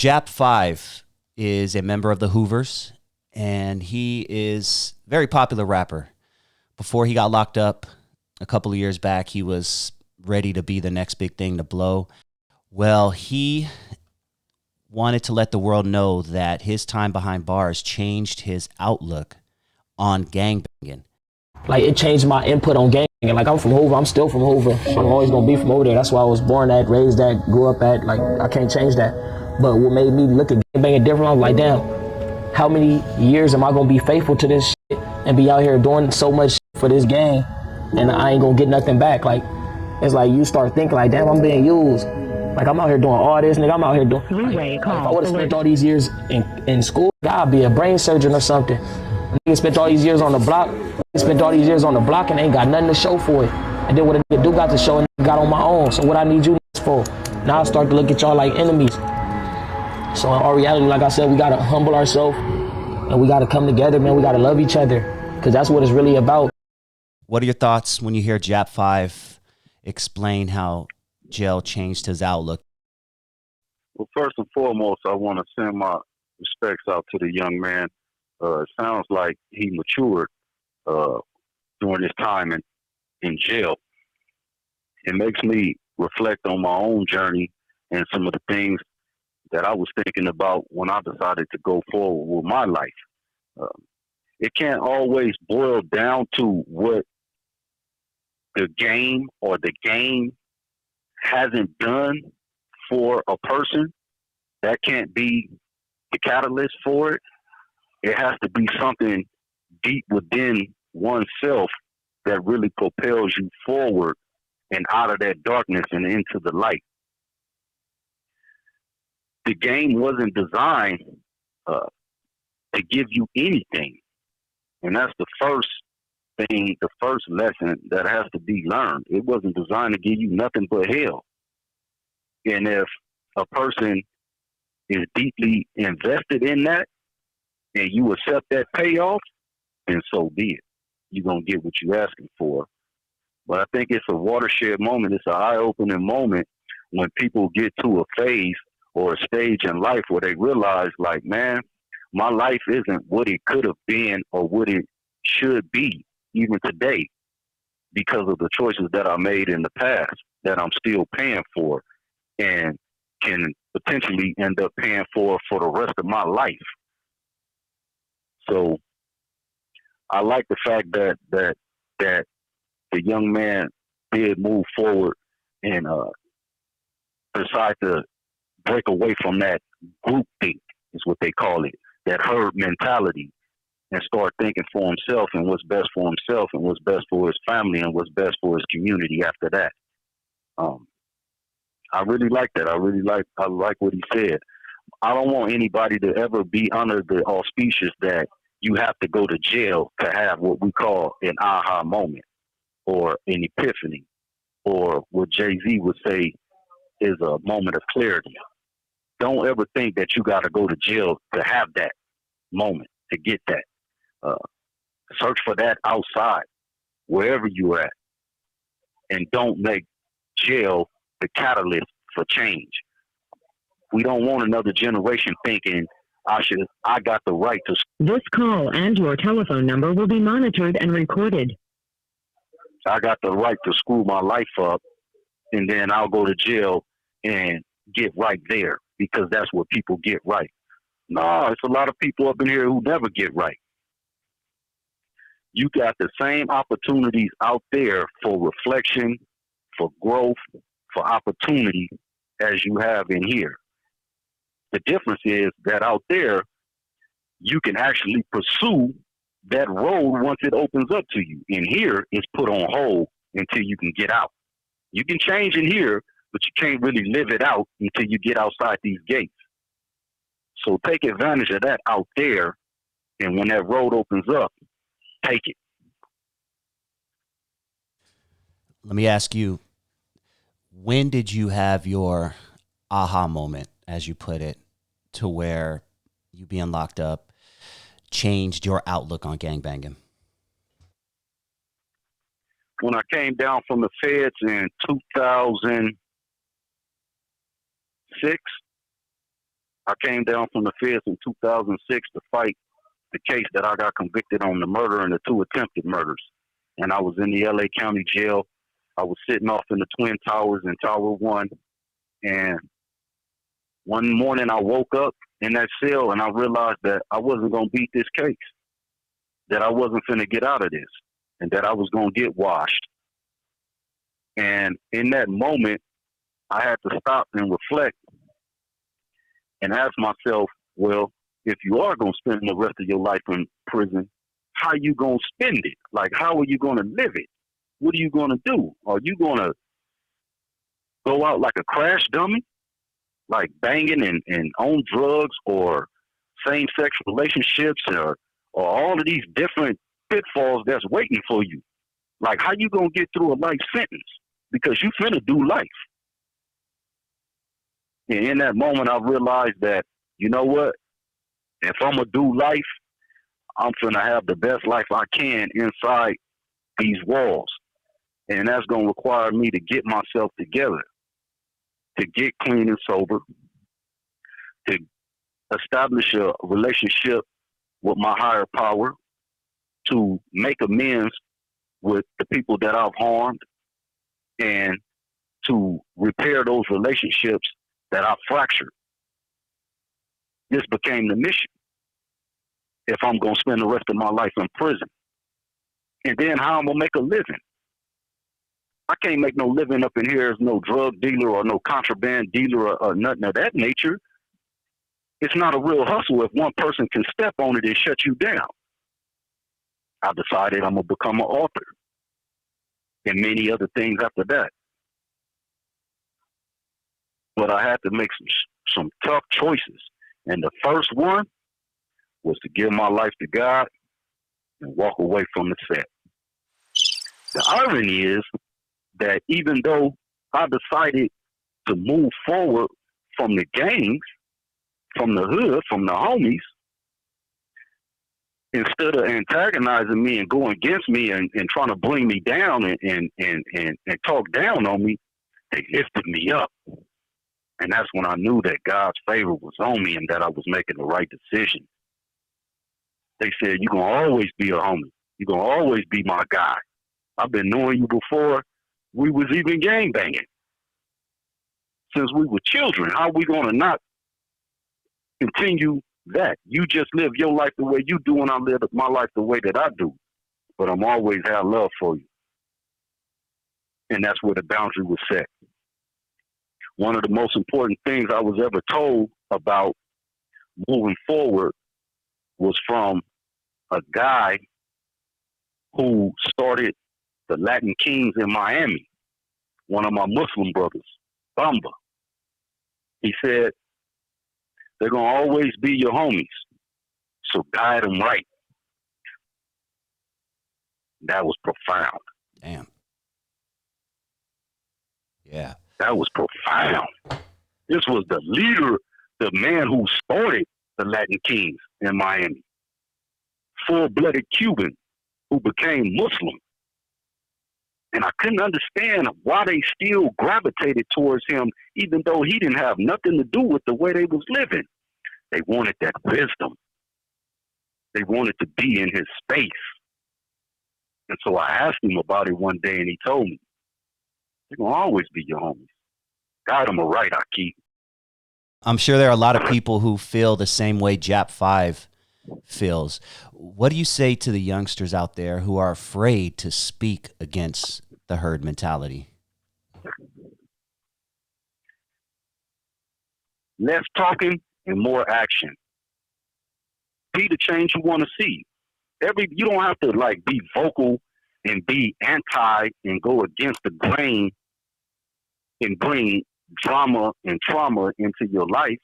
JAP5 is a member of the Hoovers, and he is a very popular rapper. Before he got locked up a couple of years back, he was ready to be the next big thing to blow. Well, he wanted to let the world know that his time behind bars changed his outlook on gangbanging. Like, it changed my input on gangbanging. Like, I'm from Hoover, I'm still from Hoover. I'm always gonna be from over there. That's why I was born at, raised at, grew up at. Like, I can't change that. But what made me look at gangbanging different, I was like, damn, how many years am I gonna be faithful to this shit and be out here doing so much shit for this gang and I ain't gonna get nothing back? Like, it's like you start thinking like, damn, I'm being used. Like, I'm out here doing all this, nigga. I'm out here doing. Like, if I would have spent all these years in school, I'd be a brain surgeon or something. Nigga spent all these years on the block. And ain't got nothing to show for it. And then what a nigga do got to show, and got on my own. So what I need you for? Now I start to look at y'all like enemies. So in our reality, like I said, we gotta humble ourselves and we gotta come together, man. We gotta love each other, because that's what it's really about. What are your thoughts when you hear JAP5 explain how jail changed his outlook? Well, first and foremost, I want to send my respects out to the young man. It sounds like he matured during his time in jail. It makes me reflect on my own journey and some of the things that I was thinking about when I decided to go forward with my life. It can't always boil down to what the game or the game hasn't done for a person. That can't be the catalyst for it. It has to be something deep within oneself that really propels you forward and out of that darkness and into the light. The game wasn't designed to give you anything. And that's the first thing, the first lesson that has to be learned. It wasn't designed to give you nothing but hell. And if a person is deeply invested in that and you accept that payoff, then so be it. You're going to get what you're asking for. But I think it's a watershed moment. It's an eye-opening moment when people get to a phase or a stage in life where they realize, like, man, my life isn't what it could have been or what it should be even today because of the choices that I made in the past that I'm still paying for and can potentially end up paying for the rest of my life. So I like the fact that the young man did move forward and decide to break away from that group think, is what they call it, that herd mentality, and start thinking for himself and what's best for himself and what's best for his family and what's best for his community after that. I really like that. I like what he said. I don't want anybody to ever be under the auspicious that you have to go to jail to have what we call an aha moment or an epiphany, or what Jay-Z would say is a moment of clarity. Don't ever think that you got to go to jail to have that moment, to get that. Search for that outside, wherever you're at, and don't make jail the catalyst for change. We don't want another generation thinking I got the right to. This call and your telephone number will be monitored and recorded. I got the right to screw my life up, and then I'll go to jail and get right there because that's what people get right. No, it's a lot of people up in here who never get right. You got the same opportunities out there for reflection, for growth, for opportunity as you have in here. The difference is that out there, you can actually pursue that road once it opens up to you. In here, it's put on hold until you can get out. You can change in here, but you can't really live it out until you get outside these gates. So take advantage of that out there, and when that road opens up, take it. Let me ask you, when did you have your aha moment, as you put it, to where you being locked up changed your outlook on gangbanging? When I came down from the feds in 2006, I came down from the feds in 2006 to fight the case that I got convicted on, the murder and the 2 attempted murders. And I was in the LA County Jail. I was sitting off in the Twin Towers in Tower 1. And one morning I woke up in that cell and I realized that I wasn't going to beat this case, that I wasn't finna get out of this, and that I was going to get washed. And in that moment, I had to stop and reflect and ask myself, well, if you are going to spend the rest of your life in prison, how you going to spend it? Like, how are you going to live it? What are you going to do? Are you going to go out like a crash dummy, like banging and on drugs or same-sex relationships or all of these different pitfalls that's waiting for you? Like, how you going to get through a life sentence? Because you finna do life. And in that moment, I realized that, you know what? If I'm going to do life, I'm finna have the best life I can inside these walls. And that's going to require me to get myself together, to get clean and sober, to establish a relationship with my higher power, to make amends with the people that I've harmed, and to repair those relationships that I fractured. This became the mission if I'm going to spend the rest of my life in prison. And then how I'm going to make a living. I can't make no living up in here as no drug dealer or no contraband dealer or nothing of that nature. It's not a real hustle if one person can step on it and shut you down. I decided I'm going to become an author and many other things after that. But I had to make some tough choices. And the first one was to give my life to God and walk away from the set. The irony is that even though I decided to move forward from the gangs, from the hood, from the homies, instead of antagonizing me and going against me and trying to bring me down and talk down on me, they lifted me up. And that's when I knew that God's favor was on me and that I was making the right decision. They said, you're going to always be a homie. You're going to always be my guy. I've been knowing you before we was even gang banging. Since we were children, how are we going to not continue that? You just live your life the way you do and I live my life the way that I do. But I'm always have love for you. And that's where the boundary was set. One of the most important things I was ever told about moving forward was from a guy who started the Latin Kings in Miami, one of my Muslim brothers, Bamba. He said, they're going to always be your homies, so guide them right. That was profound. Damn. Yeah. That was profound. This was the leader, the man who started the Latin Kings in Miami. Full-blooded Cuban who became Muslim. And I couldn't understand why they still gravitated towards him, even though he didn't have nothing to do with the way they was living. They wanted that wisdom. They wanted to be in his space. And so I asked him about it one day, and he told me, they're going to always be your homies. Guide them right, I keep. I'm sure there are a lot of people who feel the same way JAP5 feels. What do you say to the youngsters out there who are afraid to speak against the herd mentality? Less talking and more action. Be the change you want to see. You don't have to like be vocal and be anti and go against the grain and bring drama and trauma into your life.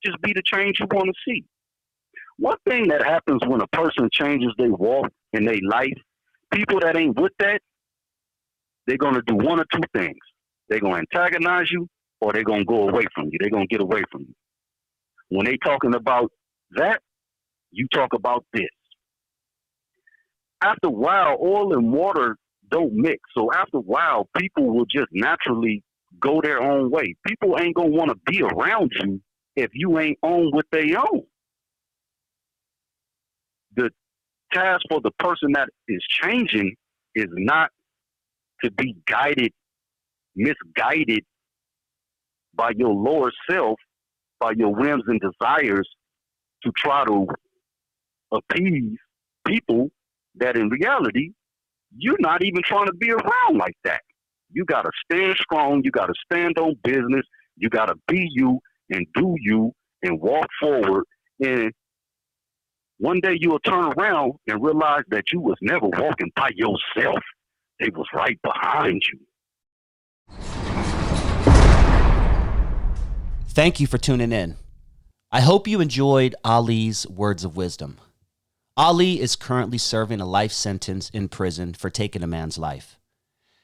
Just be the change you want to see. One thing that happens when a person changes their walk in their life, people that ain't with that, they're going to do one or two things. They're going to antagonize you or they're going to go away from you. They're going to get away from you. When they talking about that, you talk about this. After a while, oil and water don't mix. So after a while, people will just naturally go their own way. People ain't going to want to be around you if you ain't on what they own. The task for the person that is changing is not to be misguided by your lower self, by your whims and desires, to try to appease people that in reality, you're not even trying to be around like that. You got to stand strong. You got to stand on business. You got to be you and do you and walk forward. And one day you'll turn around and realize that you was never walking by yourself. They was right behind you. Thank you for tuning in. I hope you enjoyed Ali's words of wisdom. Ali is currently serving a life sentence in prison for taking a man's life.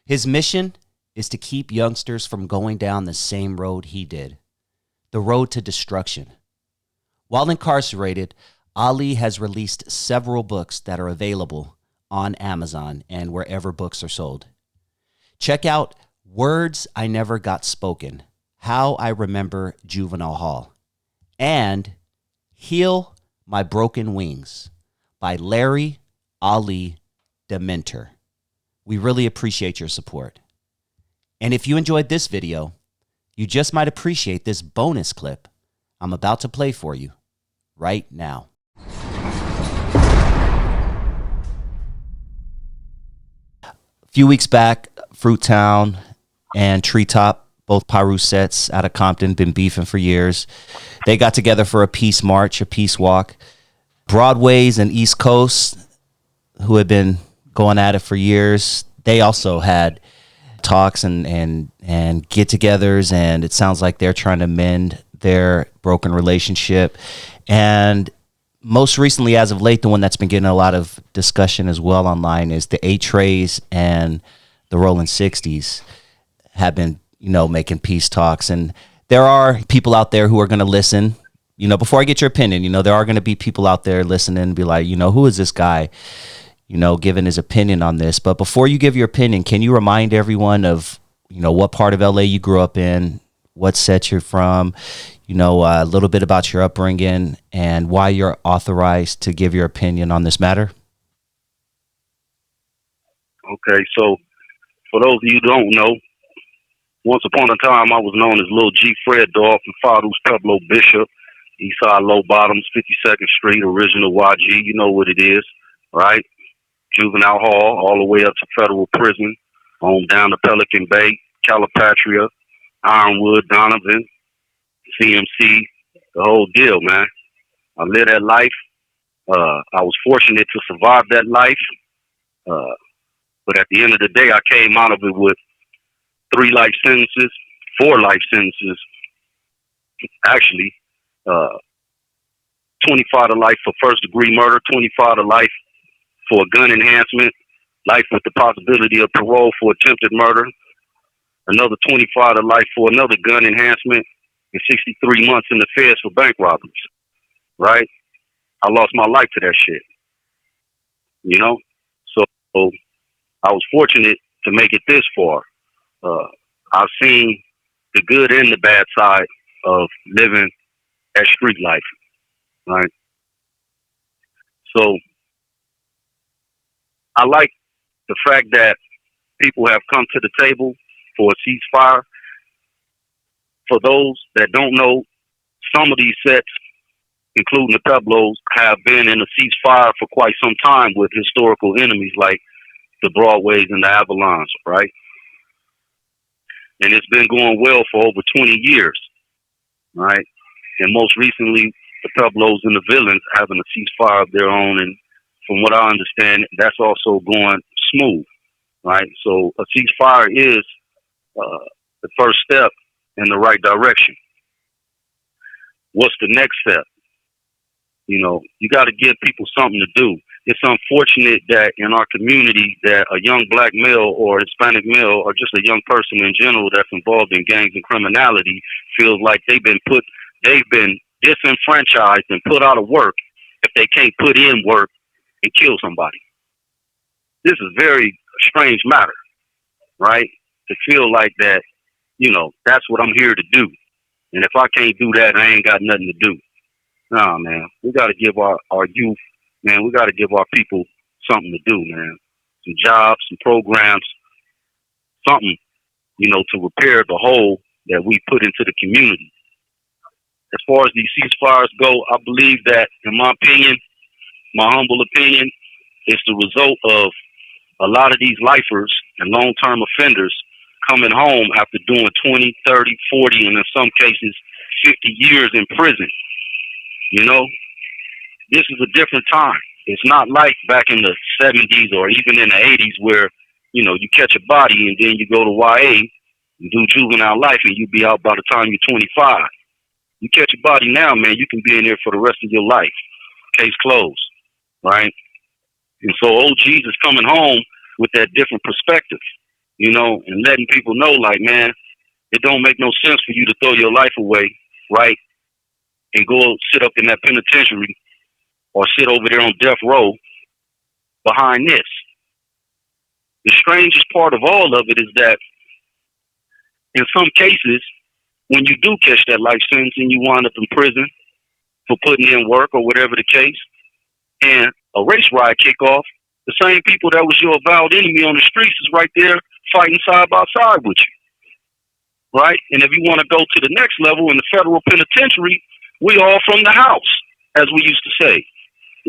His mission is to keep youngsters from going down the same road he did, the road to destruction. While incarcerated, Ali has released several books that are available on Amazon and wherever books are sold. Check out Words I Never Got Spoken, How I Remember Juvenile Hall, and Heal My Broken Wings by Larry Ali Dementor. We really appreciate your support. And if you enjoyed this video, you just might appreciate this bonus clip I'm about to play for you right now. A few weeks back, Fruittown and Treetop, both Pyru sets out of Compton, been beefing for years. They got together for a peace march, a peace walk. Broadways and East Coast, who had been going at it for years, they also had talks and get-togethers, and it sounds like they're trying to mend their broken relationship. And most recently, as of late, the one that's been getting a lot of discussion as well online is the A-Trays and the Rolling 60s have been, making peace talks. And there are people out there who are going to listen. Before I get your opinion, there are going to be people out there listening and be like, who is this guy, giving his opinion on this. But before you give your opinion, can you remind everyone of, what part of LA you grew up in, what set you're from, a little bit about your upbringing and why you're authorized to give your opinion on this matter? Okay, so for those of you who don't know, once upon a time I was known as Lil G Fred Dog from Father's Pueblo Bishop, Eastside Low Bottoms, 52nd Street, original YG. You know what it is, right? Juvenile Hall, all the way up to federal prison, on down to Pelican Bay, Calipatria, Ironwood, Donovan, CMC, the whole deal, man. I lived that life. I was fortunate to survive that life. But at the end of the day, I came out of it with 4 life sentences, actually. 25 to life for first degree murder, 25 to life for a gun enhancement, life with the possibility of parole for attempted murder, another 25 to life for another gun enhancement, and 63 months in the feds for bank robberies, right? I lost my life to that shit, So I was fortunate to make it this far. I've seen the good and the bad side of living that street life, right? So I like the fact that people have come to the table for a ceasefire. For those that don't know, some of these sets, including the Pueblos, have been in a ceasefire for quite some time with historical enemies like the Broadways and the Avalons, right? And it's been going well for over 20 years, right? And most recently, the Pueblos and the Villains having a ceasefire of their own. And from what I understand, that's also going smooth, right? So a ceasefire is the first step in the right direction. What's the next step? You got to give people something to do. It's unfortunate that in our community that a young black male or Hispanic male or just a young person in general that's involved in gangs and criminality feels like they've been disenfranchised and put out of work if they can't put in work and kill somebody. This is a very strange matter, right? To feel like that, that's what I'm here to do. And if I can't do that, I ain't got nothing to do. Nah, man. We got to give our youth, man, we got to give our people something to do, man. Some jobs, some programs, something, to repair the hole that we put into the community. As far as these ceasefires go, I believe that, in my opinion, my humble opinion, it's the result of a lot of these lifers and long-term offenders coming home after doing 20, 30, 40, and in some cases, 50 years in prison. This is a different time. It's not like back in the 70s or even in the 80s where, you catch a body and then you go to YA and do juvenile life and you be out by the time you're 25. You catch a body now, man, you can be in there for the rest of your life. Case closed, right? And so OGs is coming home with that different perspective, and letting people know, like, man, it don't make no sense for you to throw your life away, right, and go sit up in that penitentiary or sit over there on death row behind this. The strangest part of all of it is that in some cases, when you do catch that life sentence and you wind up in prison for putting in work or whatever the case, and a race riot kick off, the same people that was your avowed enemy on the streets is right there fighting side by side with you, right? And if you want to go to the next level in the federal penitentiary, we all from the house, as we used to say.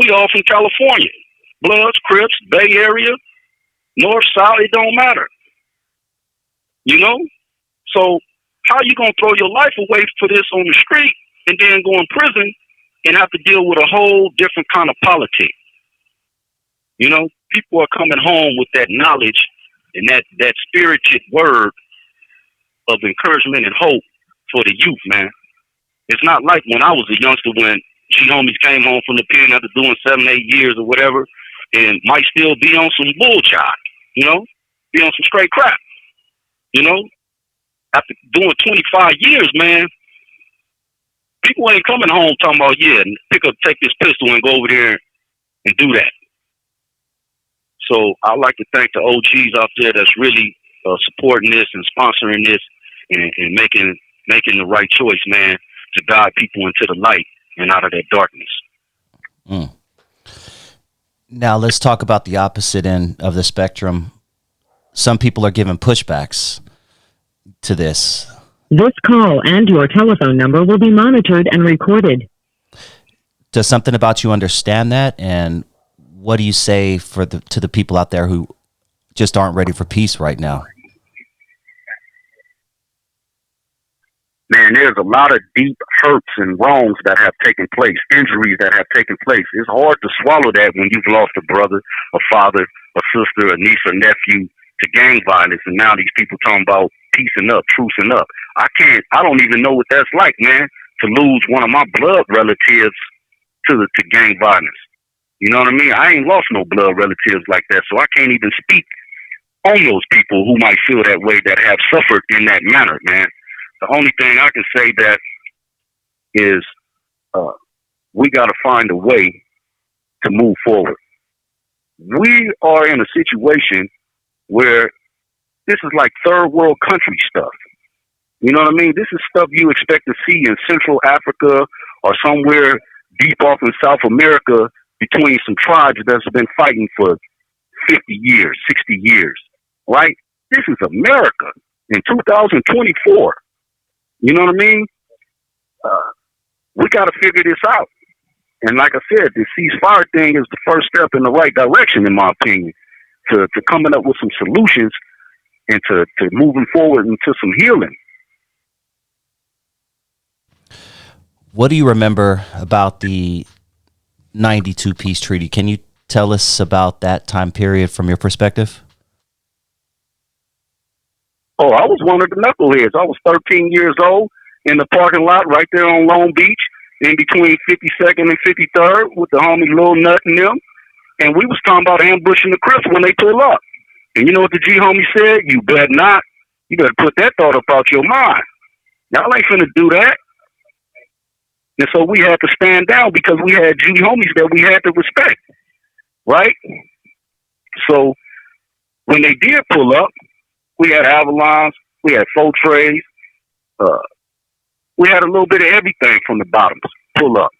We all from California. Bloods, Crips, Bay Area, North, South, it don't matter. So how you going to throw your life away for this on the street and then go in prison and have to deal with a whole different kind of politics? People are coming home with that knowledge and that spirited word of encouragement and hope for the youth, man. It's not like when I was a youngster when G homies came home from the pen after doing 7, 8 years or whatever and might still be on some bull jive, be on some straight crap, After doing 25 years, man, people ain't coming home talking about, take this pistol and go over there and do that. So I'd like to thank the OGs out there that's really supporting this and sponsoring this and making the right choice, man, to guide people into the light and out of that darkness. Mm. Now let's talk about the opposite end of the spectrum. Some people are giving pushbacks to this. This call and your telephone number will be monitored and recorded. Does something about you understand that? And what do you say to the people out there who just aren't ready for peace right now? Man, there's a lot of deep hurts and wrongs that have taken place, injuries that have taken place. It's hard to swallow that when you've lost a brother, a father, a sister, a niece, or nephew to gang violence, and now these people talking about peacing up, trucing up. I don't even know what that's like, man, to lose one of my blood relatives to gang violence. You know what I mean? I ain't lost no blood relatives like that, so I can't even speak on those people who might feel that way that have suffered in that manner, man. The only thing I can say that is we got to find a way to move forward. We are in a situation where this is like third world country stuff. You know what I mean? This is stuff you expect to see in Central Africa or somewhere deep off in South America between some tribes that's been fighting for 50 years, 60 years, right? This is America in 2024. You know what I mean? We got to figure this out. And like I said, the ceasefire thing is the first step in the right direction, in my opinion, to coming up with some solutions and to moving forward into some healing. What do you remember about the 92 peace treaty? Can you tell us about that time period from your perspective? Oh, I was one of the knuckleheads. I was 13 years old in the parking lot right there on Long Beach in between 52nd and 53rd with the homie Lil Nut and them. And we was talking about ambushing the Crips when they pull up. And you know what the G homie said? You better not. You better put that thought up out your mind. Y'all ain't finna do that. And so we had to stand down because we had G homies that we had to respect. Right? So when they did pull up, we had Avalons, we had Four Trays, We had a little bit of everything from the bottoms. Pull up.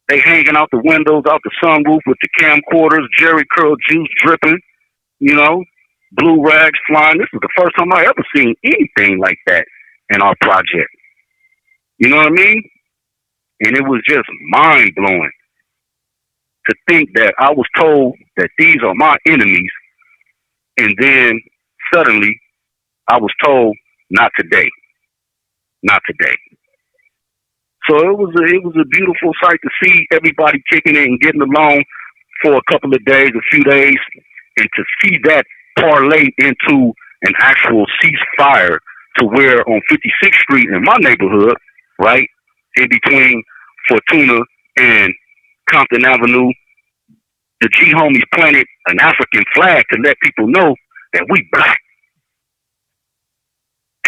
They hanging out the windows, out the sunroof with the camcorders, Jerry curl juice dripping, you know, blue rags flying. This is the first time I ever seen anything like that in our project. You know what I mean? And it was just mind blowing to think that I was told that these are my enemies, and then suddenly I was told not today, not today. So it was a beautiful sight to see everybody kicking it and getting along for a couple of days, a few days, and to see that parlay into an actual ceasefire to where on 56th Street in my neighborhood, right, in between Fortuna and Compton Avenue, the G homies planted an African flag to let people know that we black.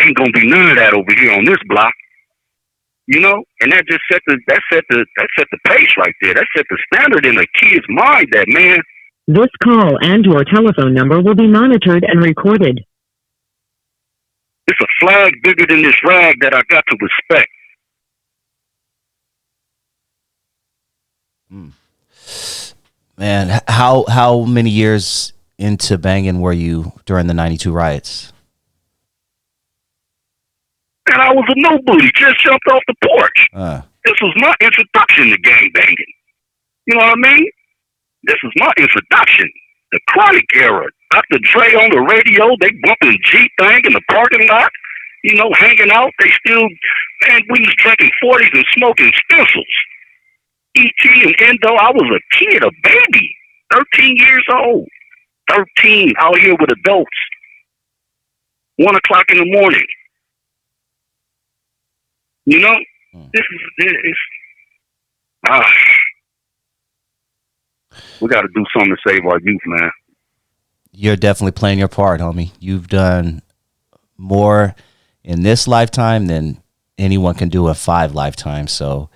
Ain't gonna be none of that over here on this block. You know, and that just set the pace right there. That set the standard in a kid's mind that, man, This call and your telephone number will be monitored and recorded. it's a flag bigger than this rag that I got to respect. Man, how many years into BANGlN were you during the 92 riots? And I was a nobody, just jumped off the porch. This was my introduction to gang banging. You know what I mean? This was my introduction. The Chronic era. Dr. Dre on the radio, they bumping G-Thang in the parking lot, you know, hanging out. They still, man, we was drinking 40s and smoking stencils. E.T. and Endo, I was a kid, a baby, 13 years old. 13, out here with adults. 1 o'clock in the morning. You know, we got to do something to save our youth, man. You're definitely playing your part, homie. You've done more in this lifetime than anyone can do in 5 lifetimes. So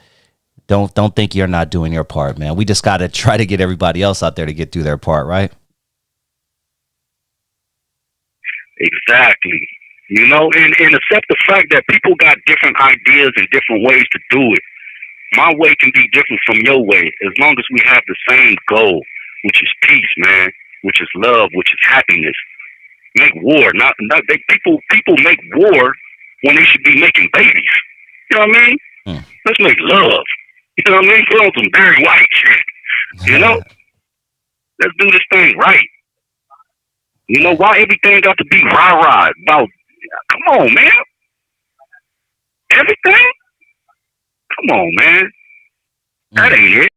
don't think you're not doing your part, man. We just got to try to get everybody else out there to do their part, right? Exactly. You know, and accept the fact that people got different ideas and different ways to do it. My way can be different from your way, as long as we have the same goal, which is peace, man, which is love, which is happiness. Make war, people make war when they should be making babies. You know what I mean? Let's make love. You know what I mean? Put on some Barry White shit. You know? Let's do this thing right. You know why everything got to be rah-rah about? Come on, man. Everything? Come on, man. That ain't it.